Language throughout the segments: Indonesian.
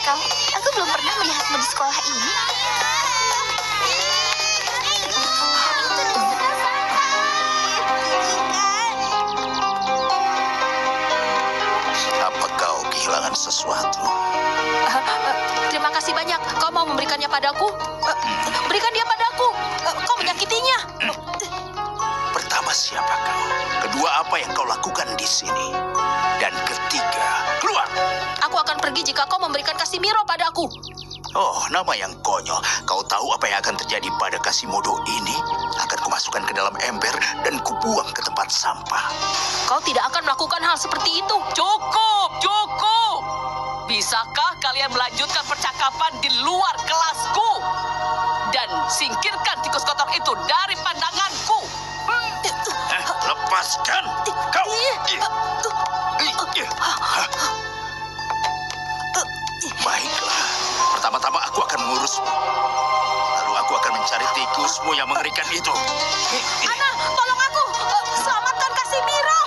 kau? Aku belum pernah melihatmu di sekolah ini. Apa kau kehilangan sesuatu? Terima kasih banyak. Kau mau memberikannya padaku? Berikan dia padaku. Kau menyakitinya. Pertama, siapa kau? Kedua, apa yang kau lakukan di sini? Dan ketiga, keluar! Aku akan pergi jika kau memberikan Casimiro padaku. Oh, nama yang konyol. Kau tahu apa yang akan terjadi pada Quasimodo ini? Akan kumasukkan ke dalam ember dan kubuang ke tempat sampah. Kau tidak akan melakukan hal seperti itu. Cukup, cukup. Bisakah kalian melanjutkan percakapan di luar kelasku? Dan singkirkan tikus kotor itu dari pandanganku. Lepaskan! Kau! Baiklah. Pertama-tama aku akan mengurusmu. Lalu aku akan mencari tikusmu yang mengerikan itu. Ana, tolong aku. Selamatkan Casimiro.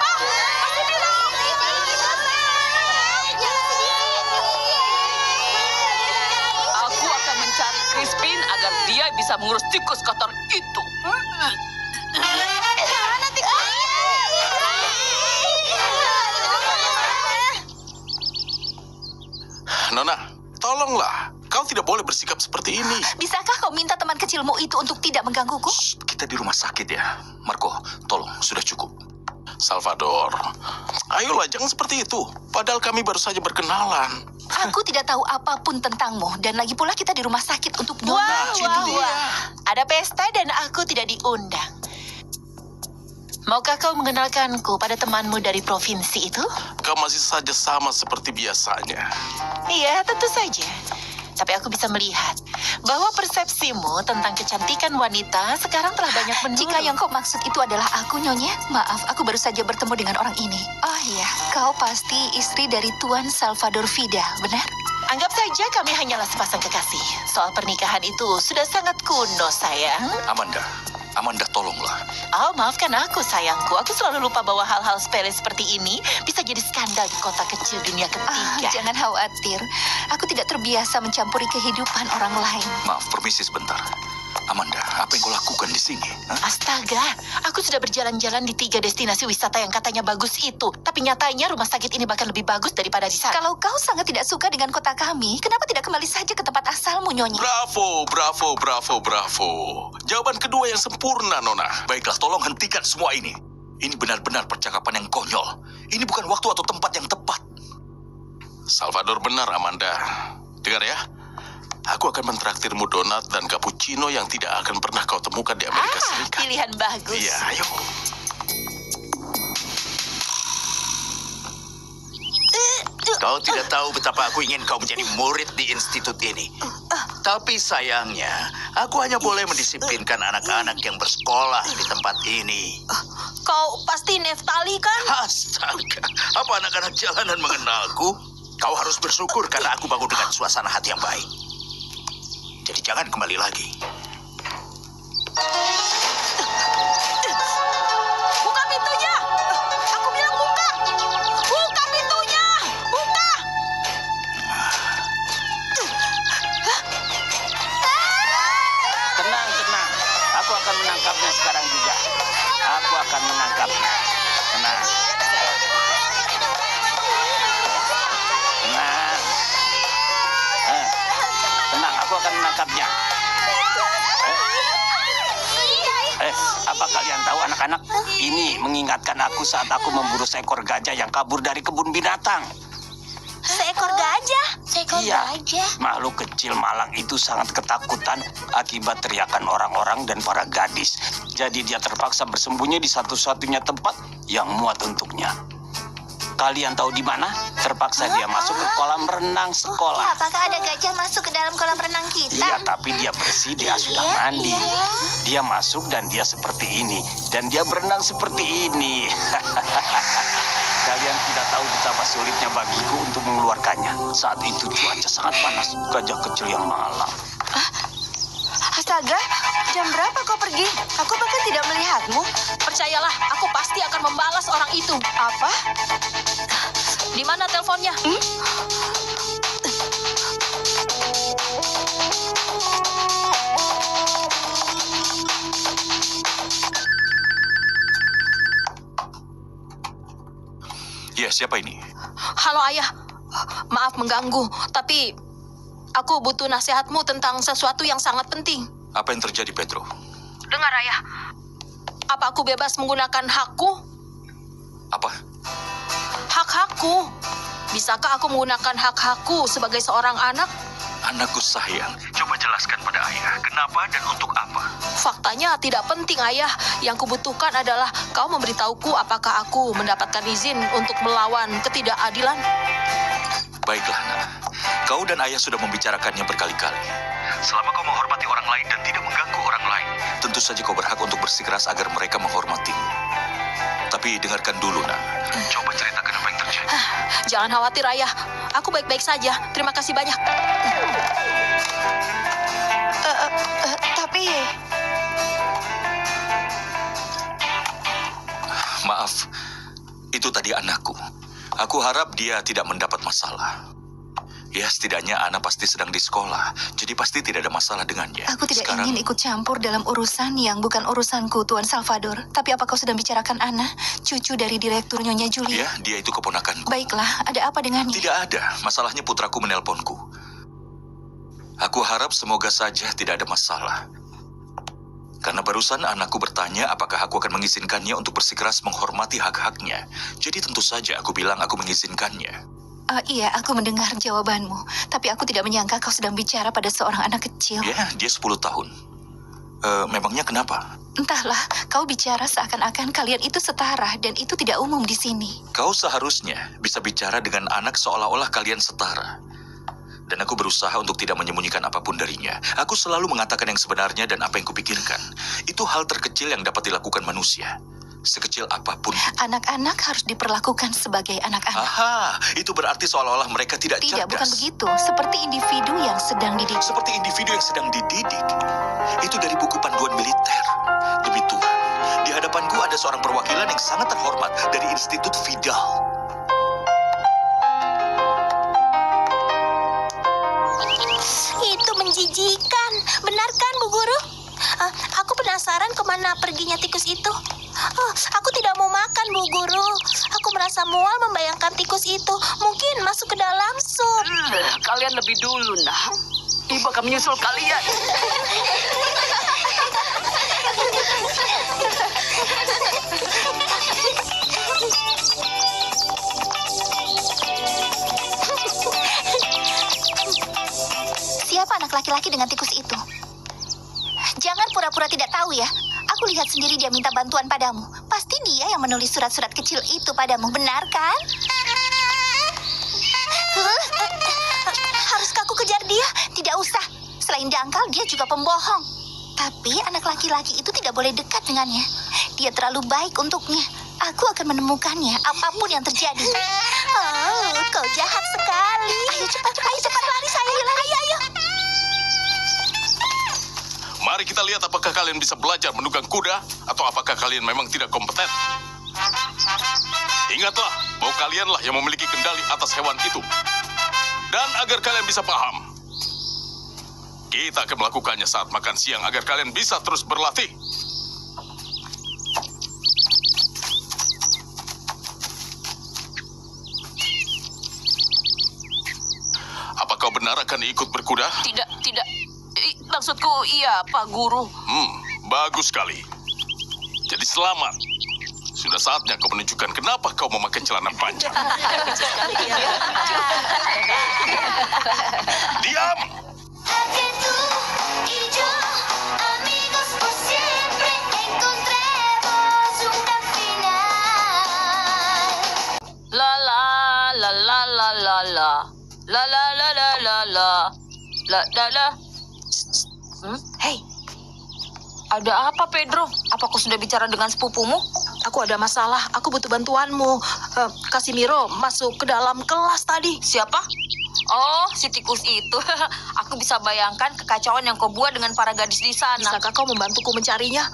Casimiro. Aku akan mencari Crispin agar dia bisa mengurus tikus kotor itu. Nona, tolonglah. Kau tidak boleh bersikap seperti ini. Bisakah kau minta teman kecilmu itu untuk tidak menggangguku? Shh, kita di rumah sakit ya. Marco, tolong, sudah cukup. Salvador, ayolah jangan seperti itu. Padahal kami baru saja berkenalan. Aku tidak tahu apapun tentangmu. Dan lagi pula kita di rumah sakit untuk Wah, itu wah, dia. wah. Ada pesta dan aku tidak diundang. Maukah kau mengenalkanku pada temanmu dari provinsi itu? Kau masih saja sama seperti biasanya. Iya, tentu saja. Tapi aku bisa melihat bahwa persepsimu tentang kecantikan wanita sekarang telah banyak menurun. Jika yang kau maksud itu adalah aku, Nyonya, maaf, aku baru saja bertemu dengan orang ini. Oh iya, kau pasti istri dari Tuan Salvador Vida, benar? Anggap saja kami hanyalah sepasang kekasih. Soal pernikahan itu sudah sangat kuno, sayang. Amanda, tolonglah. Oh, maafkan aku, sayangku. Aku selalu lupa bahwa hal-hal sepele seperti ini bisa jadi skandal di kota kecil dunia ketiga. Jangan khawatir, aku tidak terbiasa mencampuri kehidupan orang lain. Maaf, permisi sebentar. Amanda, apa yang kau lakukan di sini? Hah? Astaga, aku sudah berjalan-jalan di 3 destinasi wisata yang katanya bagus itu. Tapi nyatanya rumah sakit ini bahkan lebih bagus daripada di sana. Kalau kau sangat tidak suka dengan kota kami, kenapa tidak kembali saja ke tempat asalmu, Nyonya? Bravo, bravo, bravo, bravo. Jawaban kedua yang sempurna, Nona. Baiklah, tolong hentikan semua ini. Ini benar-benar percakapan yang konyol. Ini bukan waktu atau tempat yang tepat. Salvador benar, Amanda. Dengar ya. Aku akan mentraktirmu donat dan cappuccino yang tidak akan pernah kau temukan di Amerika Serikat. Pilihan bagus. Iya, ayo. Kau tidak tahu betapa aku ingin kau menjadi murid di institut ini. Tapi sayangnya, aku hanya boleh mendisiplinkan anak-anak yang bersekolah di tempat ini. Kau pasti Neftali kan? Astaga, apa anak-anak jalanan mengenalku? Kau harus bersyukur karena aku bangun dengan suasana hati yang baik. Jadi jangan kembali lagi. Buka pintunya! Aku bilang buka! Buka pintunya! Buka! Tenang, tenang. Aku akan menangkapnya sekarang juga. Aku akan menangkapnya. Tenang. Tenang. Tenang, aku akan menangkapnya. Apa kalian tahu anak-anak? Ini mengingatkan aku saat aku memburu seekor gajah yang kabur dari kebun binatang. Seekor gajah? Seekor Iya, gajah? makhluk kecil malang itu sangat ketakutan akibat teriakan orang-orang dan para gadis. Jadi dia terpaksa bersembunyi di satu-satunya tempat yang muat untuknya. Kalian tahu di mana? Terpaksa dia masuk ke kolam renang sekolah. Apakah ada gajah masuk ke dalam kolam renang kita? Iya, tapi dia bersih, dia sudah mandi. Dia masuk dan dia seperti ini. Dan dia berenang seperti ini. Kalian tidak tahu betapa sulitnya bagiku untuk mengeluarkannya. Saat itu cuaca sangat panas. Gajah kecil yang malang. Astaga, jam berapa kau pergi? Aku bahkan tidak melihatmu. Percayalah, aku pasti akan membalas orang itu. Apa? Di mana teleponnya? siapa ini? Halo ayah, maaf mengganggu, tapi aku butuh nasihatmu tentang sesuatu yang sangat penting. Apa yang terjadi, Pedro? Dengar ayah, apa aku bebas menggunakan hakku? Apa? Hak-hakku. Bisakah aku menggunakan hak-hakku sebagai seorang anak? Anakku sayang, coba jelaskan pada ayah, kenapa dan untuk apa? Faktanya tidak penting ayah. Yang kubutuhkan adalah kau memberitahuku apakah aku mendapatkan izin untuk melawan ketidakadilan. Baiklah, Nak. Kau dan ayah sudah membicarakannya berkali-kali. Selama kau menghormati orang lain dan tidak mengganggu orang lain, tentu saja kau berhak untuk bersikeras agar mereka menghormatimu. Tapi dengarkan dulu, Nak. Coba ceritakan apa yang terjadi. Jangan khawatir ayah, aku baik-baik saja. Terima kasih banyak. Tapi Maaf, itu tadi anakku. Aku harap dia tidak mendapat masalah. Ya, setidaknya Ana pasti sedang di sekolah, jadi pasti tidak ada masalah dengannya. aku tidak Sekarang, ingin ikut campur dalam urusan yang bukan urusanku, Tuan Salvador. Tapi apa kau sedang bicarakan Ana, cucu dari direktur Nyonya Julia? Ya, dia itu keponakanku. Baiklah, ada apa dengannya? Tidak ada, masalahnya putraku menelponku. Aku harap semoga saja tidak ada masalah. Karena barusan anakku bertanya apakah aku akan mengizinkannya untuk bersikeras menghormati hak-haknya. Jadi tentu saja aku bilang aku mengizinkannya. Iya, aku mendengar jawabanmu. Tapi aku tidak menyangka kau sedang bicara pada seorang anak kecil. Ya, dia 10 tahun. Memangnya kenapa? Entahlah, kau bicara seakan-akan kalian itu setara dan itu tidak umum di sini. Kau seharusnya bisa bicara dengan anak seolah-olah kalian setara. Dan aku berusaha untuk tidak menyembunyikan apapun darinya. Aku selalu mengatakan yang sebenarnya dan apa yang kupikirkan. Itu hal terkecil yang dapat dilakukan manusia. Sekecil apapun. Anak-anak harus diperlakukan sebagai anak-anak. Aha, itu berarti seolah-olah mereka tidak Tidak, cerdas. bukan begitu. Seperti individu yang sedang dididik. Seperti individu yang sedang dididik. Itu dari buku panduan militer. Demi Tuhan, di hadapanku ada seorang perwakilan yang sangat terhormat dari Institut Vidal. Itu menjijikan. Benarkan, Bu Guru? Aku penasaran kemana perginya tikus itu. Aku tidak mau makan, Bu Guru. Aku merasa mual membayangkan tikus itu. Mungkin masuk ke dalam sup. Kalian lebih dulu, nah. Ibu akan menyusul kalian. Siapa anak laki-laki dengan tikus itu? Jangan pura-pura tidak tahu ya. Aku lihat sendiri dia minta bantuan padamu. Pasti dia yang menulis surat-surat kecil itu padamu, benar kan? Haruskah aku kejar dia? Tidak usah. Selain dangkal, dia juga pembohong. Tapi anak laki-laki itu tidak boleh dekat dengannya. Dia terlalu baik untuknya. Aku akan menemukannya, apapun yang terjadi. Oh, kau jahat sekali. Ayo cepat lari saya. Ayo. Mari kita lihat apakah kalian bisa belajar menunggang kuda atau apakah kalian memang tidak kompeten. Ingatlah bahwa kalianlah yang memiliki kendali atas hewan itu. Dan agar kalian bisa paham, kita akan melakukannya saat makan siang agar kalian bisa terus berlatih. Apa kau benar akan ikut berkuda? Tidak. Maksudku, iya, Pak Guru. Bagus sekali. Jadi selamat. Sudah saatnya kau menunjukkan kenapa kau memakai celana panjang. Diam! La la la la la la la la la la la la la la la la. Hei, ada apa Pedro? Apa kau sudah bicara dengan sepupumu? Aku ada masalah. Aku butuh bantuanmu. Casimiro masuk ke dalam kelas tadi. Siapa? Oh, si tikus itu. Aku bisa bayangkan kekacauan yang kau buat dengan para gadis di sana. Bisakah kau membantuku mencarinya?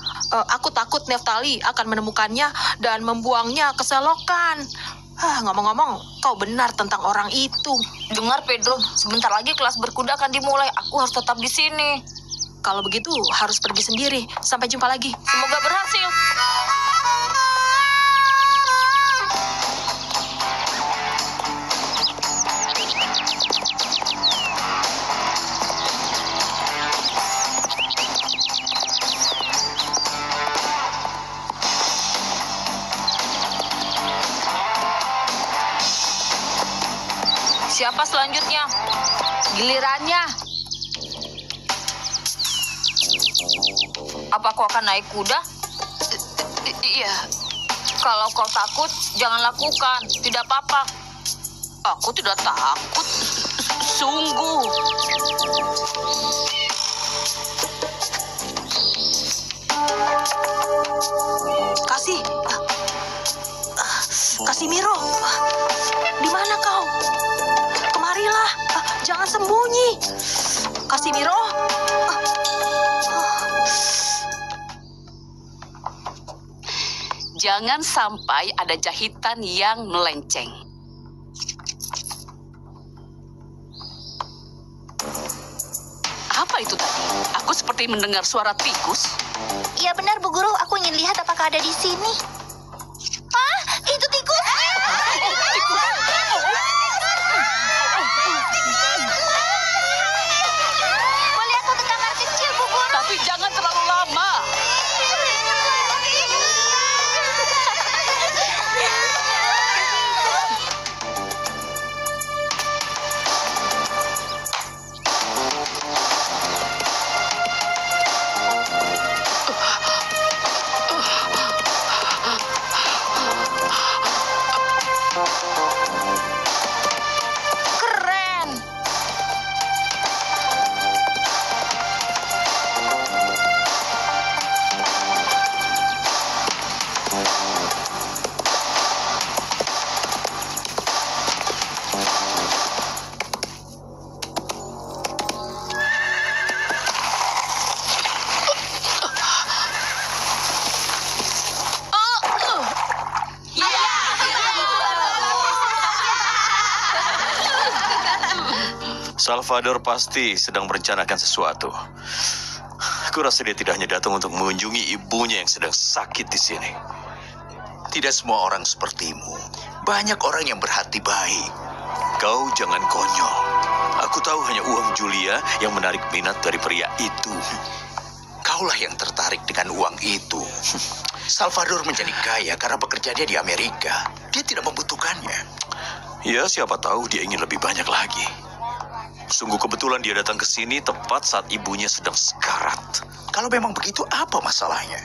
Aku takut Neftali akan menemukannya dan membuangnya ke selokan. Ngomong-ngomong, kau benar tentang orang itu. Dengar Pedro, sebentar lagi kelas berkuda akan dimulai. Aku harus tetap di sini. Kalau begitu, harus pergi sendiri. Sampai jumpa lagi. Semoga berhasil. selanjutnya. Gilirannya. Apa kau akan naik kuda? Iya. Kalau kau takut, jangan lakukan. Tidak apa-apa. Aku tidak takut. Sungguh. Casimiro, di mana kau? Kemarilah, jangan sembunyi. Casimiro. Jangan sampai ada jahitan yang melenceng. Apa itu tadi? Aku seperti mendengar suara tikus. Iya benar, Bu Guru. Aku ingin lihat apakah ada di sini. Ah, itu tikus! Boleh aku ke kamar kecil, Bu Guru? Tapi jangan terlalu lama. Keren! Salvador pasti sedang merencanakan sesuatu. Aku rasa dia tidak hanya datang untuk mengunjungi ibunya yang sedang sakit di sini. Tidak semua orang sepertimu. Banyak orang yang berhati baik. Kau jangan konyol. Aku tahu hanya uang Julia yang menarik minat dari pria itu. Kaulah yang tertarik dengan uang itu. Salvador menjadi kaya karena pekerjaannya di Amerika. Dia tidak membutuhkannya. Ya, siapa tahu dia ingin lebih banyak lagi. Sungguh kebetulan dia datang ke sini tepat saat ibunya sedang sekarat. Kalau memang begitu, apa masalahnya?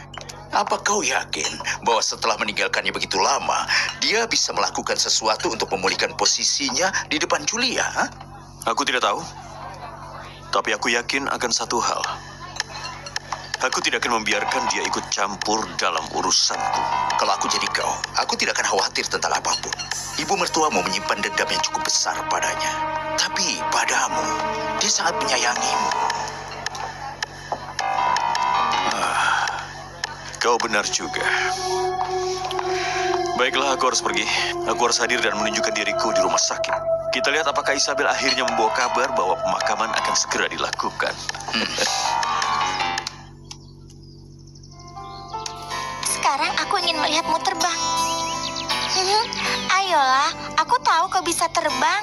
Apa kau yakin bahwa setelah meninggalkannya begitu lama, dia bisa melakukan sesuatu untuk memulihkan posisinya di depan Julia? Ha? Aku tidak tahu. Tapi aku yakin akan satu hal. Aku tidak akan membiarkan dia ikut campur dalam urusanku. Kalau aku jadi kau, aku tidak akan khawatir tentang apapun. Ibu mertuamu menyimpan dendam yang cukup besar padanya. Tapi padamu, dia sangat menyayangimu. Kau benar juga. Baiklah, aku harus pergi. Aku harus hadir dan menunjukkan diriku di rumah sakit. Kita lihat apakah Isabel akhirnya membawa kabar bahwa pemakaman akan segera dilakukan. Sekarang aku ingin melihatmu terbang. Ayolah, aku tahu kau bisa terbang.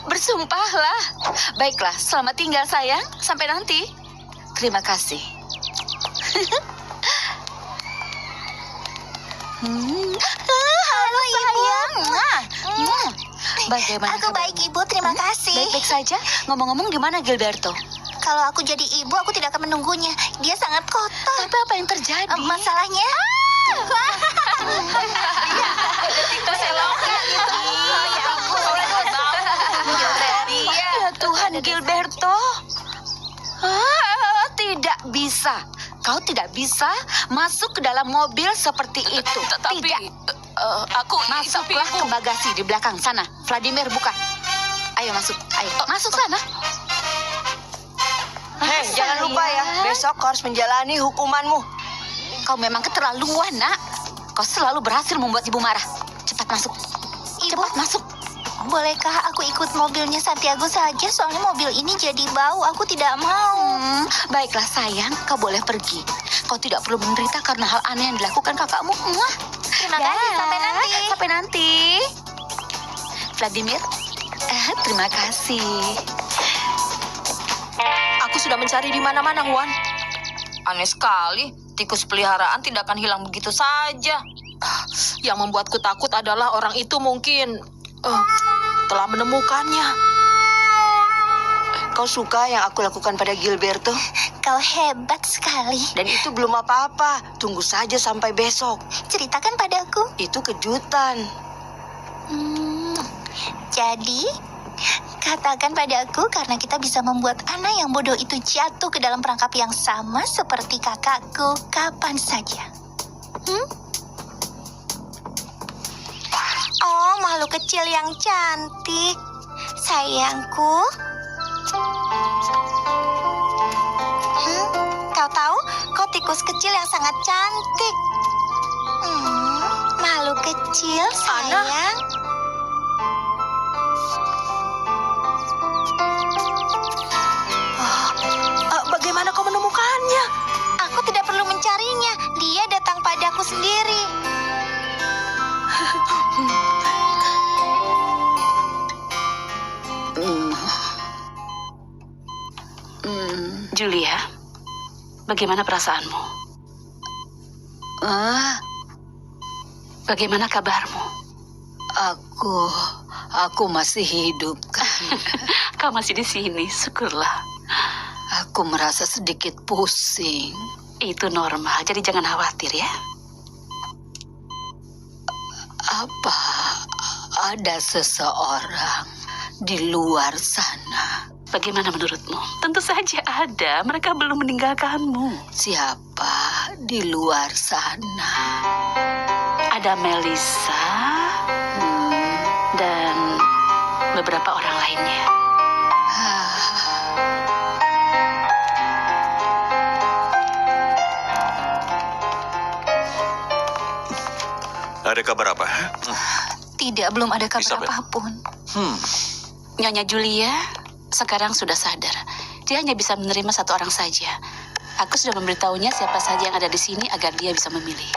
Bersumpahlah. Baiklah, selamat tinggal sayang. Sampai nanti. Terima kasih. Halo, Ibu. Bagaimana Aku baik, Ibu. Terima kasih. Baik-baik saja. Ngomong-ngomong gimana Gilberto? Kalau aku jadi ibu, aku tidak akan menunggunya. Dia sangat kotor. Tapi apa yang terjadi? Masalahnya... Ya Tuhan, Gilberto. Tidak bisa. Kau tidak bisa masuk ke dalam mobil seperti itu. Tidak. Masuklah ke bagasi di belakang sana. Vladimir, buka. Ayo masuk. Ayo masuk sana. Hei, jangan lupa ya, besok kau harus menjalani hukumanmu. Kau memang keterlaluan, nak. Kau selalu berhasil membuat ibu marah. Cepat masuk. Ibu, Cepat masuk. bolehkah aku ikut mobilnya Santiago saja? Soalnya mobil ini jadi bau. Aku tidak mau. Baiklah sayang, kau boleh pergi. Kau tidak perlu menderita karena hal aneh yang dilakukan kakakmu. Terima kasih. Sampai nanti. Sampai nanti. Vladimir, terima kasih. Aku sudah mencari di mana-mana, Juan. Aneh sekali, tikus peliharaan tidak akan hilang begitu saja. Yang membuatku takut adalah orang itu mungkin telah menemukannya. Kau suka yang aku lakukan pada Gilberto? Kau hebat sekali. Dan itu belum apa-apa. Tunggu saja sampai besok. Ceritakan padaku. Itu kejutan. Jadi, katakan padaku karena kita bisa membuat anak yang bodoh itu jatuh ke dalam perangkap yang sama seperti kakakku kapan saja. Oh, makhluk kecil yang cantik. Sayangku. Kau tahu, kau tikus kecil yang sangat cantik. Makhluk kecil, sayang. Bagaimana kau menemukannya? Aku tidak perlu mencarinya. Dia datang padaku sendiri. Julia, bagaimana perasaanmu? Bagaimana kabarmu? Aku masih hidup, kan? Kau masih di sini, syukurlah. Aku merasa sedikit pusing. Itu normal, jadi jangan khawatir ya. Apa ada seseorang di luar sana? Bagaimana menurutmu? Tentu saja ada, mereka belum meninggalkanmu. Siapa di luar sana? Ada Melissa dan beberapa orang lainnya. Ada kabar apa? Tidak, belum ada kabar Isabel. apapun. Nyonya Julia sekarang sudah sadar. Dia hanya bisa menerima satu orang saja. Aku sudah memberitahunya siapa saja yang ada di sini agar dia bisa memilih.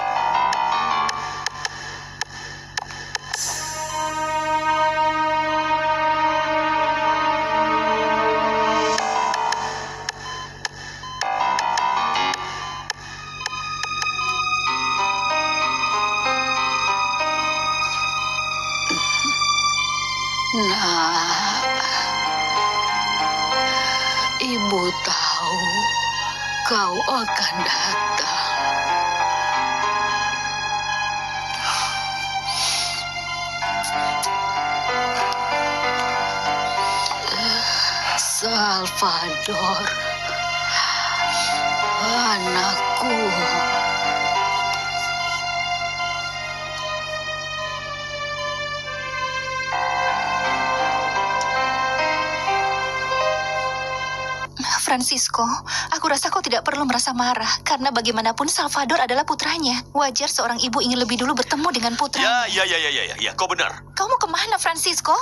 Ibu tahu kau akan datang. Salvador, anakku. Francisco, aku rasa kau tidak perlu merasa marah karena bagaimanapun Salvador adalah putranya. Wajar seorang ibu ingin lebih dulu bertemu dengan putranya. Ya, kau benar. Kau mau kemana, Francisco?